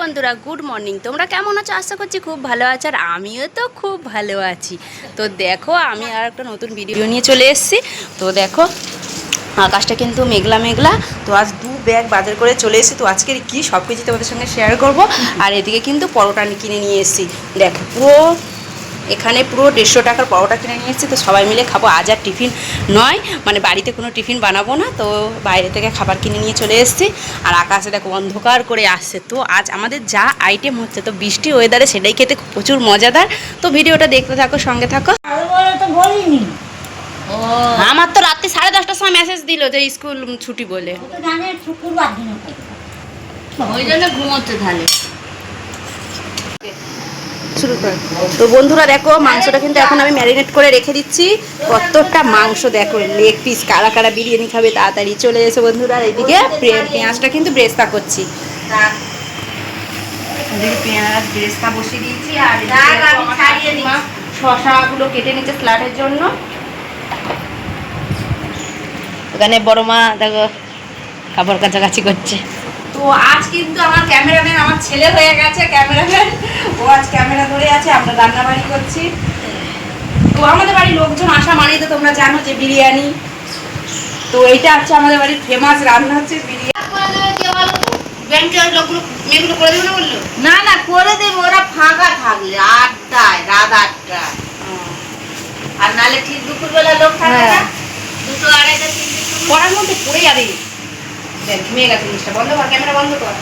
বন্ধুরা, good morning. তোমরা কেমন আছো? আশা করছি খুব ভালো আছো, আর আমিও তো খুব ভালো আছি। তো দেখো, আমি আর একটা নতুন ভিডিও নিয়ে চলে এসেছি। তো দেখো, আকাশটা কিন্তু মেঘলা মেঘলা। তো আজ 2 ব্যাগ বাজার করে চলে এসেছি। তো আজকের কি সব কিছু তোমাদের সঙ্গে শেয়ার করব। আর এদিকে কিন্তু পরোটা কিনে নিয়ে এসেছি। দেখো, পুরো এখানে পুরো 150 টাকার পরোটা কিনে নিয়ে এসেছি। তো সবাই মিলে খাবো। আজ আর টিফিন নয়, মানে বাড়িতে কোনো টিফিন বানাবো না, তো বাইরে থেকে খাবার কিনে নিয়ে চলে এসেছি। আর আকাশে দেখো অন্ধকার করে আসছে। তো আজ আমাদের যা আইটেম হচ্ছে, তো বৃষ্টি ওয়েদারে সেটাই খেতে প্রচুর মজাদার। তো ভিডিওটা দেখতে থাকো, সঙ্গে থাকো। আমার তো রাত্রি 10:30টার সময় মেসেজ দিল যে স্কুল ছুটি বলে, ওই জন্য ঘুমোচ্ছে তাহলে। শুরু করে। তো বন্ধুরা দেখো, মাংসটা কিন্তু এখন আমি ম্যারিনেট করে রেখে দিচ্ছি। কতটা মাংস দেখো, লেগ পিস। কারা কারা বিরিয়ানি খাবে তাড়াতাড়ি চলে এসো বন্ধুরা। আর এদিকে পেঁয়াজটা কিন্তু ব্রেস্তা করছি। পেঁয়াজ ব্রেস্তা বসিয়ে দিয়েছি। আর শশাগুলো কেটে নিচ্ছে স্যালাডের জন্য। ওখানে বড় মা দেখো কাপড় কাছাকাছি করছে। তো আজ কিন্তু আমার ক্যামেরাম্যান আমার ছেলে হয়ে গেছে ক্যামেরাম্যান। ও আজ ক্যামেরা ধরে আছে, আমরা রান্নাবাড়ি করছি। তো আমাদের বাড়ির লোকজন আসা মানেই তো তোমরা জানো যে বিরিয়ানি। তো এইটা হচ্ছে আমাদের বাড়ির ফেমাস রান্না, হচ্ছে বিরিয়ানি। ব্যাংকের লোকগুলো মেয়েগুলো করে দেবে না বললো? না না, করে দেবে ওরা ফাঁকা থাকলে, 8টায়, রাত 8টায়। আর নালে ঠিক দুপুরবেলা লোক থাকে না, 2টো 2:30 3টে পড়ার মধ্যে পড়ে যাবে। দেখ ঘুমিয়ে গেছে জিনিসটা। বন্ধ কর, ক্যামেরা বন্ধ কর।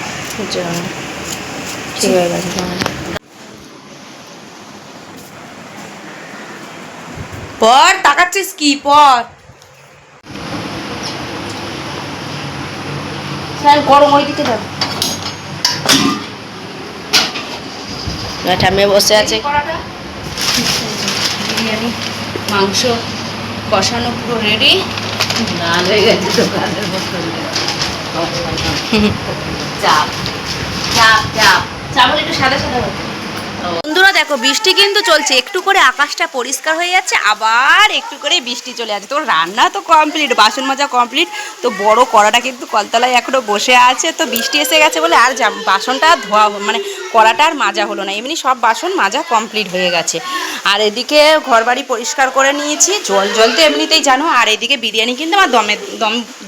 ঠিক হয়ে গেছে। পর তাকাচ্ছিস কি? পর স্যার গরম ওই দিকে দাও। ঠাম্মে বসে আছে। বিরিয়ানি মাংস কষানো পুরো রেডি। না হয়ে গেছে দোকানের মতো। চাপ চাপ চাপ চাবল একটু সাদা সাদা হচ্ছে। বন্ধুরা দেখো, বৃষ্টি কিন্তু চলছে। একটু করে আকাশটা পরিষ্কার হয়ে যাচ্ছে, আবার একটু করে বৃষ্টি চলে যাচ্ছে। তো রান্না তো কমপ্লিট, বাসন মাজা কমপ্লিট। তো বড় কড়াটা কিন্তু কলতলায় এখনো বসে আছে। তো বৃষ্টি এসে গেছে বলে আর বাসনটা ধোয়া, মানে কড়াটা আর মাজা হলো না। এমনি সব বাসন মাজা কমপ্লিট হয়ে গেছে। আর এদিকে ঘরবাড়ি পরিষ্কার করে নিয়েছি। জল তো এমনিতেই জানো। আর এদিকে বিরিয়ানি কিন্তু আমার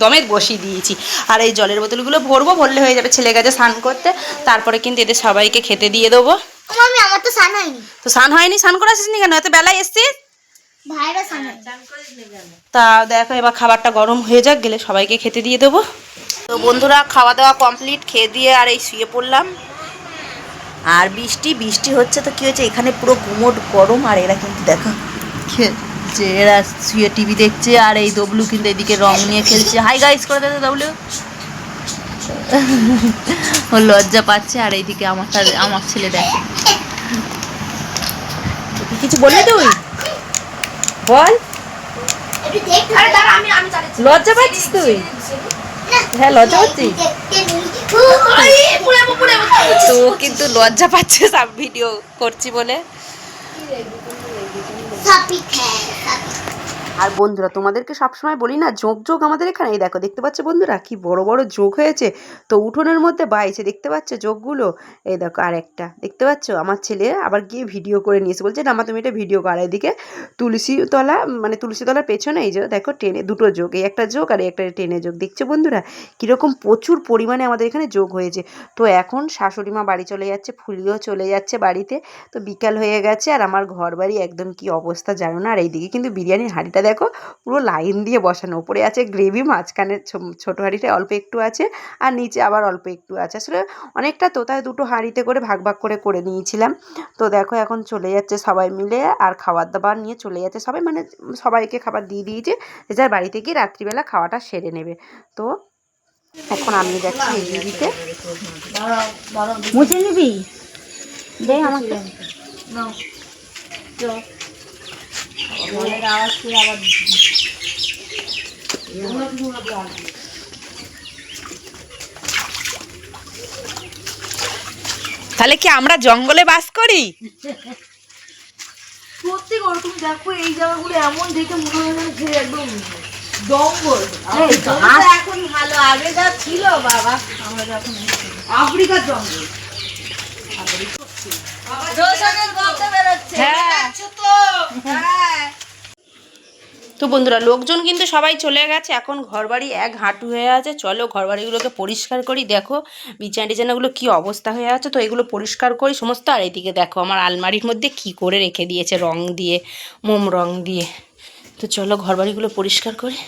দমে বসিয়ে দিয়েছি। আর এই জলের বোতলগুলো ভরলে হয়ে যাবে। ছেলে গেছে স্নান করতে, তারপরে কিন্তু এদের সবাইকে খেতে দিয়ে দেবো। আমার তো স্নান হয়নি। তো স্নান হয়নি? স্নান করে আসিস নি কেন? এত বেলায় এসছিস। ভাইরা স্নান তা দেখো, এবার খাবারটা গরম হয়ে যাক, গেলে সবাইকে খেতে দিয়ে দেবো। তো বন্ধুরা, খাওয়া দাওয়া কমপ্লিট, খেয়ে দিয়ে আর এই শুয়ে পড়লাম। আর বৃষ্টি হচ্ছে। তো কি হয়েছে, এখানে পুরো গুমোট গরম। আর এরা কিন্তু দেখো যে এরা শুয়ে টিভি দেখছে। আর এই দবলু কিন্তু এদিকে রং নিয়ে খেলছে। হাই গাইস করে দে দবলু। ও লজ্জা পাচ্ছে। আর এইদিকে আমার ছেলে দেখে। কিছু বলবি তুই? বল। লজ্জা পাচ্ছিস তুই? হ্যাঁ, লজ্জা পাচ্ছিস। তো কিন্তু লজ্জা পাচ্ছে সব ভিডিও করছি বলে। আর বন্ধুরা, তোমাদেরকে সবসময় বলি না, যোগ আমাদের এখানে। এই দেখো, দেখতে পাচ্ছ বন্ধুরা কি বড় বড় যোগ হয়েছে। তো উঠোনের মধ্যে বাইছে, দেখতে পাচ্ছ যোগগুলো। এই দেখো, আর একটা দেখতে পাচ্ছ। আমার ছেলে আবার গিয়ে ভিডিও করে নিয়েছে, বলছে না মা তুমি এটা ভিডিও করো। এদিকে তুলসীতলা, মানে তুলসীতলার পেছনে এই যে দেখো টেনে 2টো যোগ, এই একটা যোগ আর এই একটা টেনে যোগ। দেখছো বন্ধুরা কীরকম প্রচুর পরিমাণে আমাদের এখানে যোগ হয়েছে। তো এখন শাশুড়ি মা বাড়ি চলে যাচ্ছে, ফুলিও চলে যাচ্ছে বাড়িতে। তো বিকাল হয়ে গেছে, আর আমার ঘর বাড়ি একদম কি অবস্থা জানো না। আর এইদিকে কিন্তু বিরিয়ানির হাঁড়িটা দেখো পুরো লাইন দিয়ে বসানো। উপরে আছে গ্রেভি, মাঝখানে ছোটো হাঁড়িটা অল্প একটু আছে, আর নিচে আবার অল্প একটু আছে। আসলে অনেকটা তো, তাই 2টো হাঁড়িতে করে ভাগ করে নিয়েছিলাম। তো দেখো এখন চলে যাচ্ছে সবাই মিলে, আর খাবার দাবার নিয়ে চলে যাচ্ছে সবাই, মানে সবাইকে খাবার দিয়ে দিয়েছে। যে যার বাড়িতে গিয়ে রাত্রিবেলা খাওয়াটা সেরে নেবে। তো এখন আমি যাচ্ছি এই দিতে। মুছে নিবি দে আমাকে। তাহলে কি আমরা জঙ্গলে বাস করি? সত্যি করে তুমি দেখো, এই জায়গাগুলো এমন দেখে মনে হয় যে একদম জঙ্গল। এখন ভালো, আগে যা ছিল বাবা, আমরা যখন আফ্রিকার জঙ্গল। বেরোচ্ছে রসুনের গন্ধ বেরোচ্ছে হ্যাঁ। বেরোচ্ছে তো হ্যাঁ তো বন্ধুরা লোকজন কিন্তু সবাই চলে গেছে, এখন ঘরবাড়ি এক হাঁটু হয়ে আছে। চলো ঘরবাড়িগুলোকে পরিষ্কার করি। দেখো বিছানা টিছানাগুলো কি অবস্থা হয়ে আছে, তো এগুলো পরিষ্কার করি সমস্ত। আর এইদিকে দেখো আমার আলমারির মধ্যে কি করে রেখে দিয়েছে রং দিয়ে, মোম রং দিয়ে। তো চলো ঘরবাড়িগুলো পরিষ্কার করি।